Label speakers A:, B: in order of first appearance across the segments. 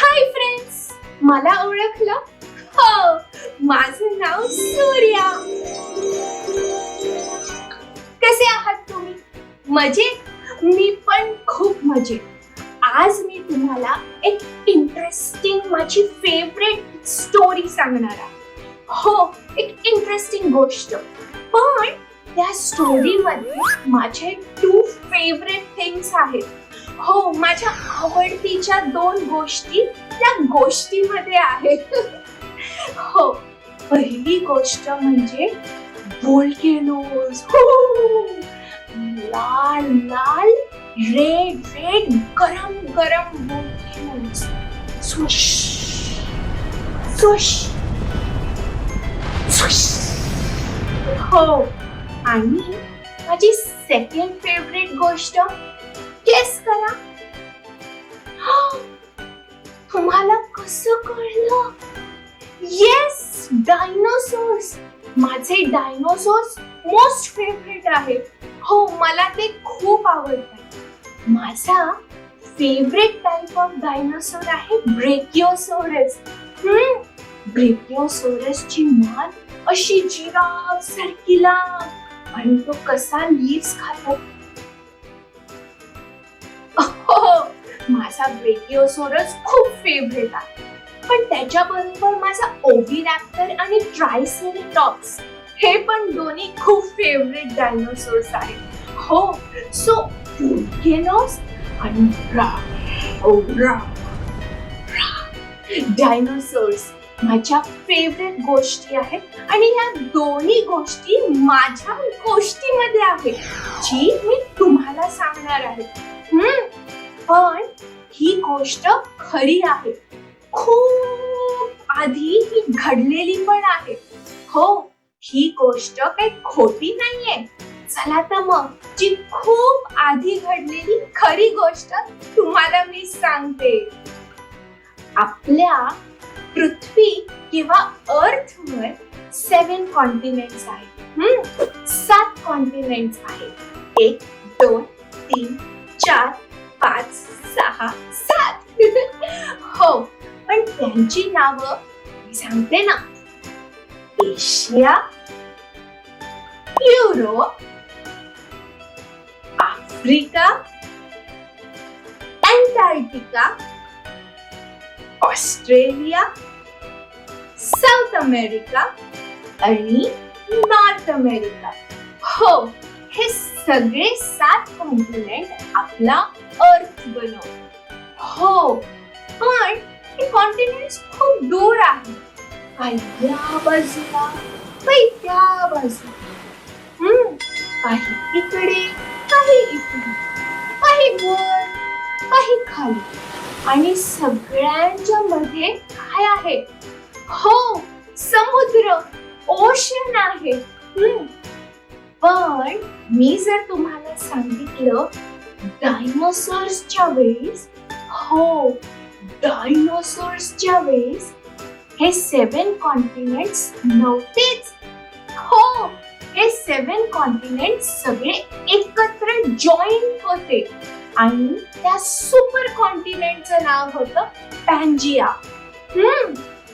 A: Hi friends, मला ओळखलं? हो, माझं नाव सूर्या. कसे आहात तुम्ही? मजेत? मी पण खूप मजेत. आज मी तुम्हाला एक इंटरेस्टिंग माझी फेवरेट स्टोरी सांगणार आहे. हो, एक इंटरेस्टिंग गोष्ट. पण त्या स्टोरी मध्ये माझे 2 फेवरेट थिंग्स आहेत. हो, माझ्या आवडतीच्या 2 गोष्टी त्या गोष्टीमध्ये आहेत. हो, पहिली गोष्ट म्हणजे व्होल्केनोज. लाल लाल रेड रेड गरम गरम व्होल्केनोज. Swish swish swish. हो, आणि माझी सेकंड फेवरेट गोष्ट गेस करा. तुम्हाला कसं कळलं? येस, डायनोसॉर्स. माझे डायनोसॉर्स मोस्ट फेवरेट आहे. हो, मला ते खूप आवडतात. माझा फेवरेट टाइप ऑफ डायनोसॉर आहे ब्रेकिओसॉरस. ब्रेकिओसॉरसची मान अशी जिराफ सारखी लांब, आणि तो कसा लीव्स खातो. माझा ब्रेकिओसॉरस खूप फेवरेट आहे. पण त्याच्याबरोबर माझा ओव्हिरॅप्टर आणि ट्रायसेरॅटॉप्स हे पण दोन्ही खूप फेवरेट डायनोसॉर्स आहेत. हो, सो व्होल्केनोज आणि डायनोसॉर्स माझ्या फेवरेट गोष्टी आहेत. आणि या दोन्ही गोष्टी माझ्या गोष्टीमध्ये आहेत, जी मी तुम्हाला सांगणार आहे. पण ही गोष्ट खरी आहे. खूप आधी ही घडलेली पण आहे. हो, ही गोष्ट काही खोटी नाहीये. चला तर मग जी खूप आधी घडलेली खरी गोष्ट तुम्हाला मी सांगते. आपल्या पृथ्वी किंवा अर्थवर 7 कॉन्टिनेंट्स आहेत. 7 कॉन्टिनेंट्स आहेत. 1, 2, 3, 4, 5, 6, 7. हो, पण त्यांची नावं मी सांगते ना. Asia, Europe, Africa, Antarctica, Australia, south America आणि नॉर्थ अमेरिका. हो, हे सगळे 7 कॉन्टिनेंट आपला अर्थ बनवतात. हो, पण हे कॉन्टिनेंट्स खूप दूर आहेत. काही त्या बाजूला, काही त्या बाजूला. काही इकडे, काही इकडे, काही वर, काही खाली. आणि सगळ्यांच्या मध्ये काय आहे? हो, समुद्र, ओशन आहे. पण मी जर तुम्हाला सांगितलं डायनोसॉर्सच्या वेळेस, हो, डायनोसॉर्सच्या वेळेस हे 7 कॉन्टिनेंट्स नव्हतेच. हो, हे 7 कॉन्टिनेंट्स सगळे एकत्र जॉईंट होते. आणि त्या सुपर कॉन्टिनेंटचं नाव होतं पॅन्जिया.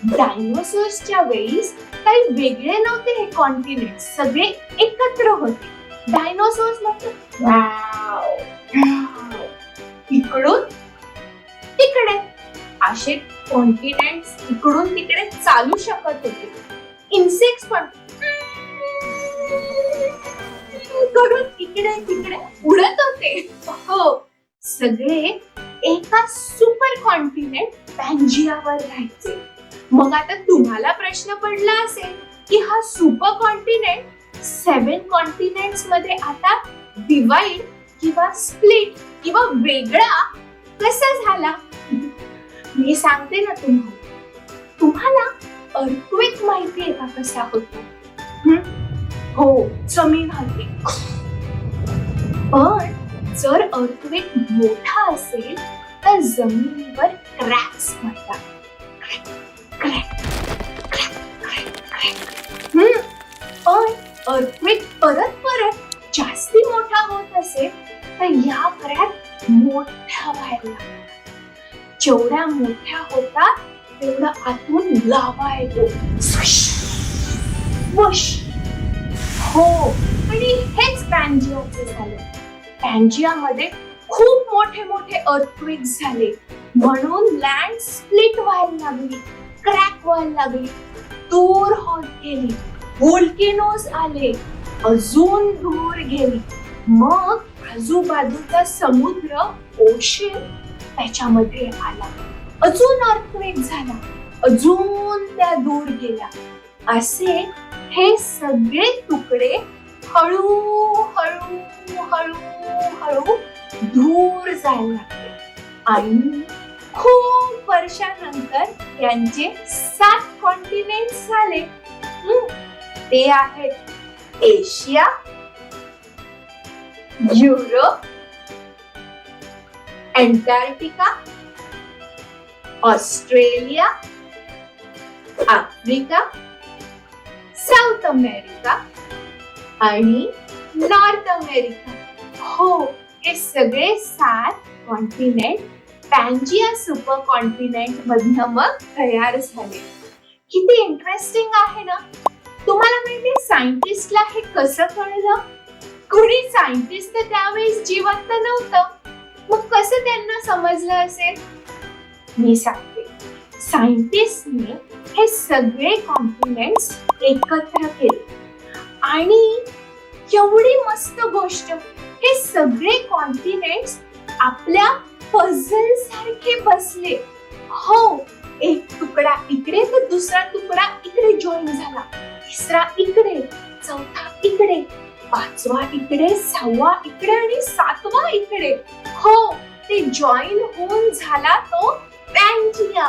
A: डायनोसॉर्सच्या वेळेस काही वेगळे नव्हते हे कॉन्टिनेंट, सगळे एकत्र होते. डायनोसॉर्स म्हणजे इकडून तिकडे असे कॉन्टिनेंट्स इकडून तिकडे चालू शकत होते. इन्सेक्ट्स पण करून इकडे तिकडे उडत होते. हो, सगळे एका सुपर कॉन्टिनेंट पॅन्जियावर राहायचे. मग आता तुम्हाला प्रश्न पडला असेल की हा सुपर कॉन्टिनेंट 7 कॉन्टिनेंट्स मध्ये आता डिवाइड किंवा स्प्लिट किंवा वेगळा कसा झाला? मी सांगते ना तुम्हाला अर्थक्वेक माहिती आहे का कसा होतो? हो, जमीन हलते. पण जर अर्थक्वेक मोठा असेल तर जमिनीवर क्रॅक्स पडतात. पण अर्थक्वेक परत जास्ती मोठा होत असेल तर या क्रॅक मोठ्या व्हायला लागतात. जेवढ्या मोठ्या होतात तेवढा आतून लावा येतो. हो, आणि हेच पॅन्जियाचे झाले. पॅन्जियामध्ये खूप मोठे मोठे अर्थक्वेक झाले, म्हणून लँड स्प्लिट व्हायला लागली, क्रॅक व्हायला लागली, दूर होत गेली. व्होल्केनोज आले, अजून दूर गेली. मग आजूबाजूचा समुद्र, ओशन त्याच्यामध्ये आला. अजून अर्थक्वेक झाला, अजून त्या दूर गेल्या. असे हे सगळे तुकडे हळू हळू हळू हळू दूर जायला लागले. आणि खूप वर्षानंतर त्यांचे 7 कॉन्टिनेंट झाले. ते आहेत Asia, Europe, Antarctica, Australia, Africa, south America आणि नॉर्थ अमेरिका. हो, हे सगळे 7 कॉन्टिनेंट पॅन्जिया सुपर कॉन्टिनेंट मधनं मग तयार झाले. किती इंटरेस्टिंग आहे ना. तुम्हाला माहिती सायंटिस्टला हे कसं कळलं? कुणी सायंटिस्ट तर त्यावेळेस जिवंत नव्हतं, मग कसं त्यांना समजलं असेल? मी सांगते. सायंटिस्टने हे सगळे कॉम्पोनेंट्स एकत्र केले आणि एवढी मस्त गोष्ट, हे सगळे कॉन्टिनेंट्स आपल्या पझल सारखे बसले. हो, एक तुकडा इकडे तर दुसरा तुकडा इकडे जॉईन झाला, तिसरा इकडे, चौथा इकडे, 5वा इकडे, 6वा इकडे आणि 7वा इकडे. हो, ते जॉईन होऊन झाला तो पॅन्जिया.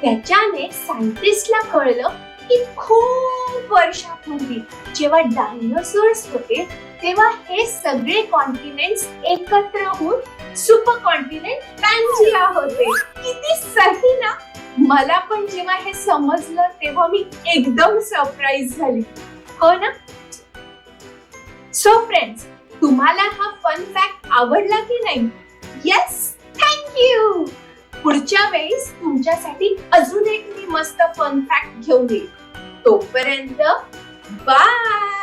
A: त्याच्याने सायंटिस्टला कळलं की खूप वर्षापूर्वी जेव्हा डायनोसॉर्स होते तेव्हा हे सगळे कॉन्टिनेंट्स एकत्र होऊन सुपर कॉन्टिनेंट पॅन्जिया होते. किती सही ना. मला पण जेव्हा हे समजलं तेव्हा मी एकदम सरप्राईज झाली. हो ना. सो फ्रेंड्स, तुम्हाला हा फन फॅक्ट आवडला की नाही? Yes, thank you. पुढच्या वेळेस तुमच्यासाठी अजून एक मी मस्त फन फॅक्ट घेऊन येईल. तोपर्यंत बाय.